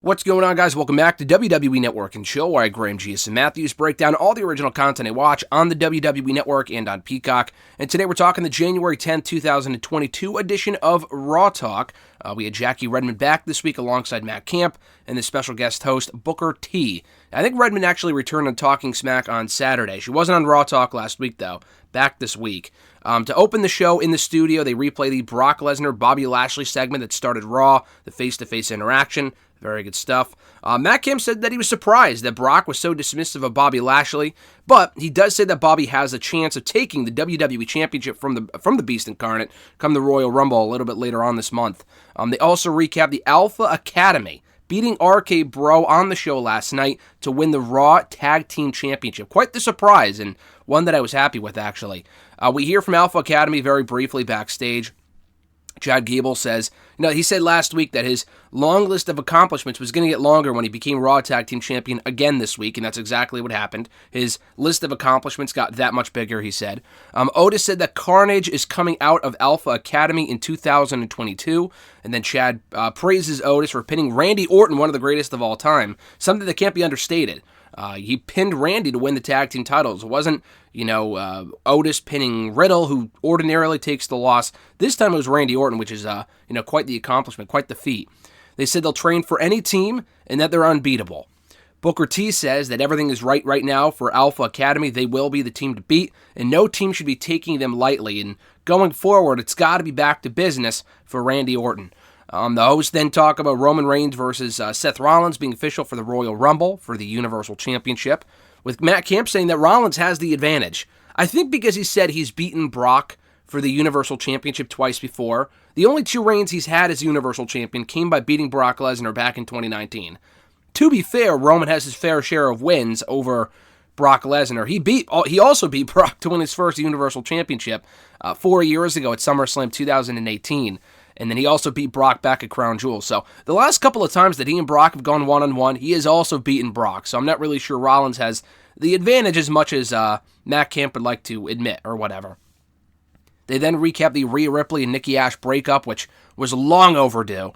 What's going on, guys? Welcome back to WWE Network and Chill, where I, Graham G.S. and Matthews, break down all the original content I watch on the WWE Network and on Peacock. And today we're talking the January 10th, 2022 edition of Raw Talk. We had Jackie Redmond back this week alongside Matt Camp and the special guest host, Booker T. I think Redmond actually returned on Talking Smack on Saturday. She wasn't on Raw Talk last week, though. Back this week. To open the show in the studio, they replay the Brock Lesnar-Bobby Lashley segment that started Raw, the face-to-face interaction. Very good stuff. Matt Kim said that he was surprised that Brock was so dismissive of Bobby Lashley, but he does say that Bobby has a chance of taking the WWE Championship from the Beast Incarnate come the Royal Rumble a little bit later on this month. They also recap the Alpha Academy beating RK Bro on the show last night to win the Raw Tag Team Championship. Quite the surprise, and one that I was happy with, actually. We hear from Alpha Academy very briefly backstage. Chad Gable says, he said last week that his long list of accomplishments was going to get longer when he became Raw Tag Team Champion again this week, and that's exactly what happened. His list of accomplishments got that much bigger, he said. Otis said that Carnage is coming out of Alpha Academy in 2022, and then Chad praises Otis for pinning Randy Orton, one of the greatest of all time, something that can't be understated. He pinned Randy to win the tag team titles. It wasn't, Otis pinning Riddle, who ordinarily takes the loss. This time it was Randy Orton, which is, quite the accomplishment, quite the feat. They said they'll train for any team and that they're unbeatable. Booker T says that everything is right now for Alpha Academy. They will be the team to beat, and no team should be taking them lightly. And going forward, it's got to be back to business for Randy Orton. The hosts then talk about Roman Reigns versus Seth Rollins being official for the Royal Rumble for the Universal Championship, with Matt Camp saying that Rollins has the advantage. I think because he said he's beaten Brock for the Universal Championship twice before. The only two reigns he's had as Universal Champion came by beating Brock Lesnar back in 2019. To be fair, Roman has his fair share of wins over Brock Lesnar. He also beat Brock to win his first Universal Championship 4 years ago at SummerSlam 2018. And then he also beat Brock back at Crown Jewel. So the last couple of times that he and Brock have gone one-on-one, he has also beaten Brock. So I'm not really sure Rollins has the advantage as much as Matt Camp would like to admit or whatever. They then recap the Rhea Ripley and Nikki A.S.H. breakup, which was long overdue.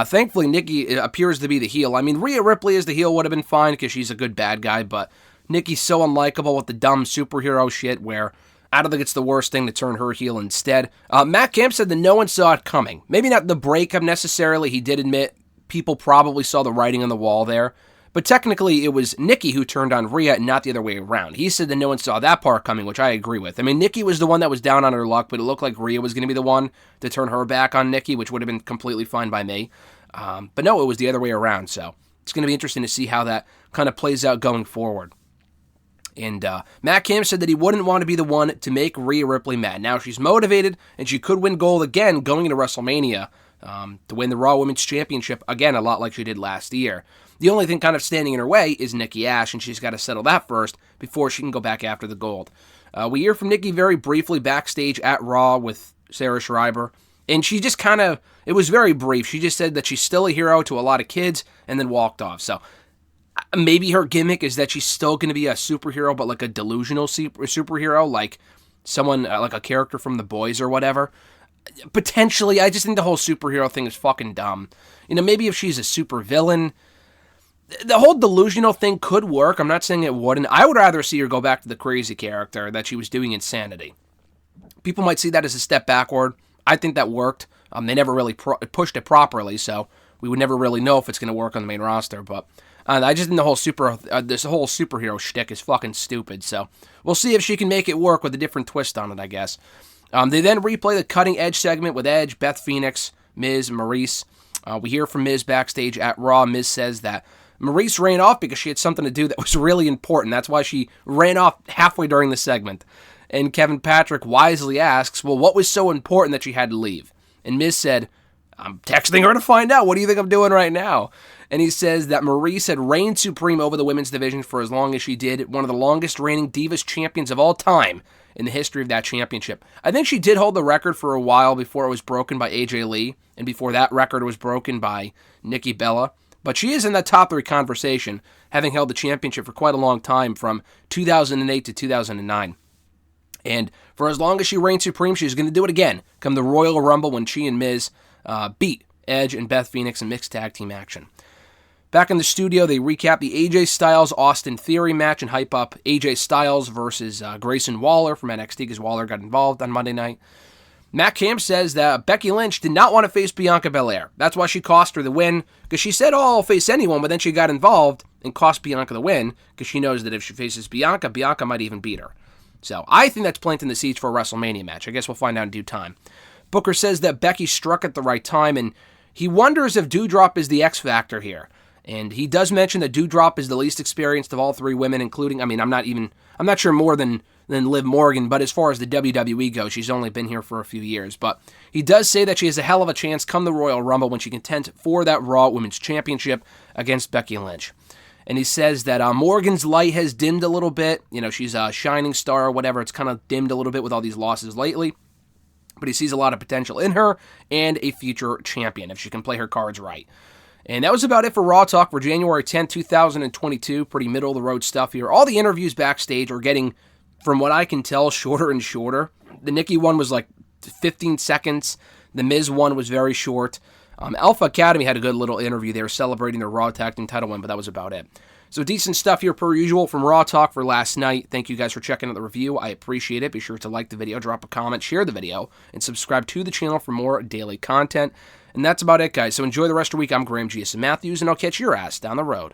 Thankfully, Nikki appears to be the heel. I mean, Rhea Ripley as the heel would have been fine because she's a good bad guy, but Nikki's so unlikable with the dumb superhero shit where I don't think it's the worst thing to turn her heel instead. Matt Camp said that no one saw it coming. Maybe not the breakup necessarily. He did admit people probably saw the writing on the wall there. But technically, it was Nikki who turned on Rhea and not the other way around. He said that no one saw that part coming, which I agree with. I mean, Nikki was the one that was down on her luck, but it looked like Rhea was going to be the one to turn her back on Nikki, which would have been completely fine by me. But no, it was the other way around. So it's going to be interesting to see how that kind of plays out going forward. And Matt Camp said that he wouldn't want to be the one to make Rhea Ripley mad. Now she's motivated, and she could win gold again going into WrestleMania to win the Raw Women's Championship again, a lot like she did last year. The only thing kind of standing in her way is Nikki A.S.H., and she's got to settle that first before she can go back after the gold. We hear from Nikki very briefly backstage at Raw with Sarah Schreiber, and she just it was very brief. She just said that she's still a hero to a lot of kids and then walked off. So maybe her gimmick is that she's still going to be a superhero, but like a delusional superhero, like someone, like a character from The Boys or whatever. Potentially, I just think the whole superhero thing is fucking dumb. Maybe if she's a super villain, the whole delusional thing could work. I'm not saying it wouldn't. I would rather see her go back to the crazy character that she was doing Insanity. People might see that as a step backward. I think that worked. They never really pushed it properly, so we would never really know if it's going to work on the main roster, but I just think the whole this whole superhero shtick is fucking stupid, so we'll see if she can make it work with a different twist on it, I guess. They then replay the Cutting Edge segment with Edge, Beth Phoenix, Miz, Maurice. We hear from Miz backstage at Raw. Miz says that Maurice ran off because she had something to do that was really important. That's why she ran off halfway during the segment. And Kevin Patrick wisely asks, well, what was so important that she had to leave? And Miz said, I'm texting her to find out. What do you think I'm doing right now? And he says that Maurice had reigned supreme over the women's division for as long as she did, one of the longest reigning Divas champions of all time in the history of that championship. I think she did hold the record for a while before it was broken by AJ Lee, and before that record was broken by Nikki Bella. But she is in that top 3 conversation, having held the championship for quite a long time from 2008 to 2009. And for as long as she reigns supreme, she's going to do it again come the Royal Rumble when she and Miz beat Edge and Beth Phoenix in mixed tag team action. Back in the studio, they recap the AJ Styles-Austin Theory match and hype up AJ Styles versus Grayson Waller from NXT because Waller got involved on Monday night. Matt Camp says that Becky Lynch did not want to face Bianca Belair. That's why she cost her the win, because she said, oh, I'll face anyone, but then she got involved and cost Bianca the win, because she knows that if she faces Bianca, Bianca might even beat her. So I think that's planting the seeds for a WrestleMania match. I guess we'll find out in due time. Booker says that Becky struck at the right time, and he wonders if Doudrop is the X factor here. And he does mention that Doudrop is the least experienced of all three women, including, I'm not sure more than Liv Morgan, but as far as the WWE goes, she's only been here for a few years. But he does say that she has a hell of a chance come the Royal Rumble when she contends for that Raw Women's Championship against Becky Lynch. And he says that Morgan's light has dimmed a little bit. She's a shining star or whatever. It's kind of dimmed a little bit with all these losses lately. But he sees a lot of potential in her and a future champion if she can play her cards right. And that was about it for Raw Talk for January 10th, 2022. Pretty middle-of-the-road stuff here. All the interviews backstage are getting, from what I can tell, shorter and shorter. The Nikki one was like 15 seconds. The Miz one was very short. Alpha Academy had a good little interview. They were celebrating their Raw Tag Team title win, but that was about it. So decent stuff here per usual from Raw Talk for last night. Thank you guys for checking out the review. I appreciate it. Be sure to like the video, drop a comment, share the video, and subscribe to the channel for more daily content. And that's about it, guys. So enjoy the rest of the week. I'm Graham G.S. Matthews, and I'll catch your ass down the road.